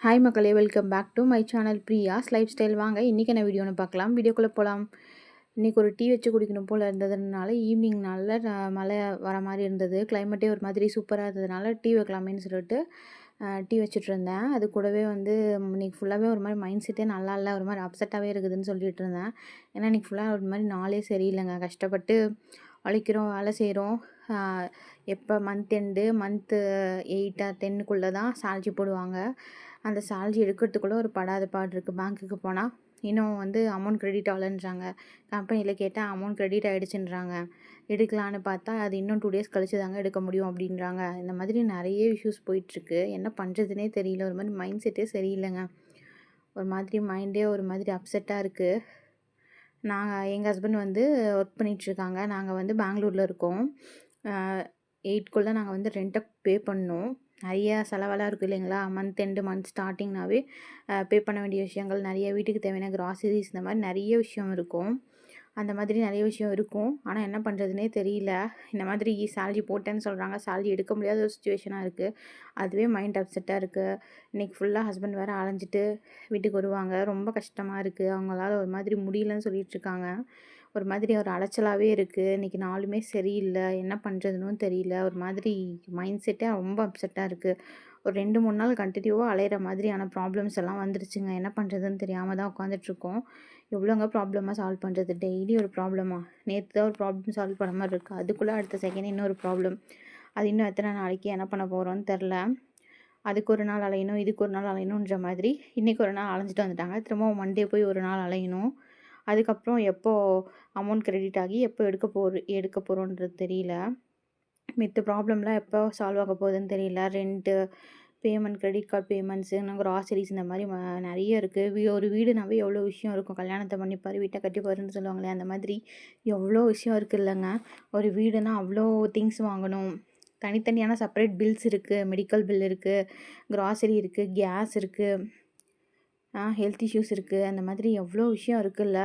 Hi மக்களே, welcome back to my channel Priya's lifestyle. வாங்க இன்றைக்கி என்ன வீடியோன்னு பார்க்கலாம். வீடியோக்குள்ளே போகலாம். இன்றைக்கி ஒரு டீ வச்சு குடிக்கணும் போல் இருந்ததுனால ஈவினிங் நல்ல மழை வர மாதிரி இருந்தது. கிளைமேட்டே ஒரு மாதிரி சூப்பராக இருந்ததுனால டீ வைக்கலாமேன்னு சொல்லிட்டு டீ வச்சுட்டு இருந்தேன். அது கூடவே வந்து இன்றைக்கி ஃபுல்லாகவே ஒரு மாதிரி மைண்ட் செட்டே நல்லா இல்லை, ஒரு மாதிரி அப்செட்டாகவே இருக்குதுன்னு சொல்லிட்டு இருந்தேன். ஏன்னா இன்றைக்கி ஃபுல்லாக ஒரு மாதிரி நாளே சரியில்லைங்க. கஷ்டப்பட்டு உழைக்கிறோம், வேலை செய்கிறோம். எப்போ மந்த்து 8 or 10க்குள்ளே தான் சேல்ரி போடுவாங்க. அந்த சேல்ரி எடுக்கிறதுக்குள்ளே ஒரு படாத பாடு இருக்குது. பேங்க்குக்கு போனால் இன்னும் வந்து அமௌண்ட் கிரெடிட் ஆகலன்றாங்க. கம்பெனியில் கேட்டால் அமௌண்ட் கிரெடிட் ஆகிடுச்சுன்றாங்க. எடுக்கலான்னு பார்த்தா அது இன்னும் 2 days கழிச்சு தாங்க எடுக்க முடியும் அப்படின்றாங்க. இந்த மாதிரி நிறைய இஷ்யூஸ் போயிட்டுருக்கு. என்ன பண்ணுறதுனே தெரியல. ஒரு மாதிரி மைண்ட் செட்டே சரியில்லைங்க. ஒரு மாதிரி மைண்டே ஒரு மாதிரி அப்செட்டாக இருக்குது. எங்கள் ஹஸ்பண்ட் வந்து ஒர்க் பண்ணிகிட்ருக்காங்க. நாங்கள் வந்து பெங்களூரில் இருக்கோம். 8க்குள்ளே நாங்கள் வந்து ரெண்ட்டை பே பண்ணோம். நிறைய செலவெல்லாம் இருக்குது இல்லைங்களா? மந்த் ஸ்டார்டிங்னாவே பே பண்ண வேண்டிய விஷயங்கள் நிறைய, வீட்டுக்கு தேவையான கிராசரிஸ், இந்த மாதிரி நிறைய விஷயம் இருக்கும். அந்த மாதிரி நிறைய விஷயம் இருக்கும். ஆனால் என்ன பண்ணுறதுனே தெரியல. இந்த மாதிரி சேலரி போட்டேன்னு சொல்கிறாங்க. சேலரி எடுக்க முடியாத ஒரு சுச்சுவேஷனாக இருக்குது. அதுவே மைண்ட் அப்செட்டாக இருக்குது. இன்றைக்கி ஃபுல்லாக ஹஸ்பண்ட் வேறு அலைஞ்சிட்டு வீட்டுக்கு வருவாங்க. ரொம்ப கஷ்டமாக இருக்குது. அவங்களால ஒரு மாதிரி முடியலன்னு சொல்லிகிட்ருக்காங்க. ஒரு மாதிரி ஒரு அலைச்சலாகவே இருக்குது. இன்றைக்கி நாளுமே சரியில்லை. என்ன பண்ணுறதுன்னு தெரியல. ஒரு மாதிரி மைண்ட் செட்டே ரொம்ப அப்செட்டாக இருக்குது. ஒரு 2-3 நாள் கண்டினியூவாக அலையிற மாதிரியான ப்ராப்ளம்ஸ் எல்லாம் வந்துருச்சுங்க. என்ன பண்ணுறதுன்னு தெரியாமல் தான் உட்காந்துட்ருக்கோம். எவ்வளோங்க ப்ராப்ளமாக சால்வ் பண்ணுறது? டெய்லி ஒரு ப்ராப்ளமா? நேற்று தான் ஒரு ப்ராப்ளம் சால்வ் பண்ண மாதிரி இருக்குது. அதுக்குள்ளே அடுத்த செகண்ட் இன்னொரு ப்ராப்ளம். அது இன்னும் எத்தனை நாளைக்கு என்ன பண்ண போகிறோன்னு தெரில. அதுக்கு ஒரு நாள் அலையணும், இதுக்கு ஒரு நாள் அலையணுன்ற மாதிரி இன்றைக்கி ஒரு நாள் அலைஞ்சிட்டு வந்துட்டாங்க. திரும்பவும் மண்டே போய் ஒரு நாள் அலையணும். அதுக்கப்புறம் எப்போ அமௌண்ட் கிரெடிட் ஆகி எப்போ எடுக்க போகிறோன்றது தெரியல. மித்த ப்ராப்ளம்லாம் எப்போ சால்வ் ஆக போகுதுன்னு தெரியல. Rent payment, credit card payments, இன்னும் கிராசரிஸ், இந்த மாதிரி நிறைய இருக்குது. ஒரு வீடுனாவே எவ்வளோ விஷயம் இருக்கும். கல்யாணத்தை பண்ணிப்பார், வீட்டை கட்டிப்பாருன்னு சொல்லுவாங்களே, அந்த மாதிரி எவ்வளோ விஷயம் இருக்குது இல்லைங்க. ஒரு வீடுனா அவ்வளோ திங்ஸ் வாங்கணும். தனித்தனியான செப்பரேட் பில்ஸ் இருக்குது. மெடிக்கல் பில் இருக்குது, கிராசரி இருக்குது, கேஸ் இருக்குது, ஹெல்த் இஷ்யூஸ் இருக்குது. அந்த மாதிரி எவ்வளோ விஷயம் இருக்குல்ல.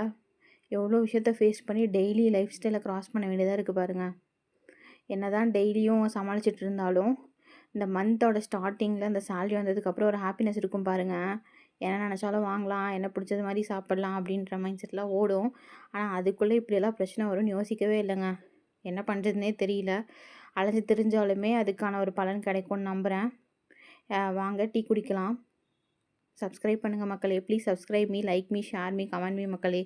எவ்வளோ விஷயத்த ஃபேஸ் பண்ணி டெய்லி லைஃப் ஸ்டைலை க்ராஸ் பண்ண வேண்டியதாக இருக்குது பாருங்கள். என்ன தான் டெய்லியும் சமாளிச்சுட்டு இருந்தாலும் இந்த மந்தோட ஸ்டார்டிங்கில் அந்த சேலரி வந்ததுக்கப்புறம் ஒரு ஹாப்பினஸ் இருக்கும் பாருங்கள். என்ன நினச்சாலும் வாங்கலாம், என்ன பிடிச்சது மாதிரி சாப்பிட்லாம் அப்படின்ற மைண்ட் செட்லாம் ஓடும். ஆனால் அதுக்குள்ளே இப்படியெல்லாம் பிரச்சனை வரும்னு யோசிக்கவே இல்லைங்க. என்ன பண்ணுறதுனே தெரியல. அலைஞ்சு திரிஞ்சாலுமே அதுக்கான ஒரு பலன் கிடைக்கும்னு நம்புகிறேன். வாங்க டீ குடிக்கலாம். சப்ஸ்கிரைப் பண்ணுங்கள் மக்களே. Please subscribe me, like me, share me, comment me மக்களே.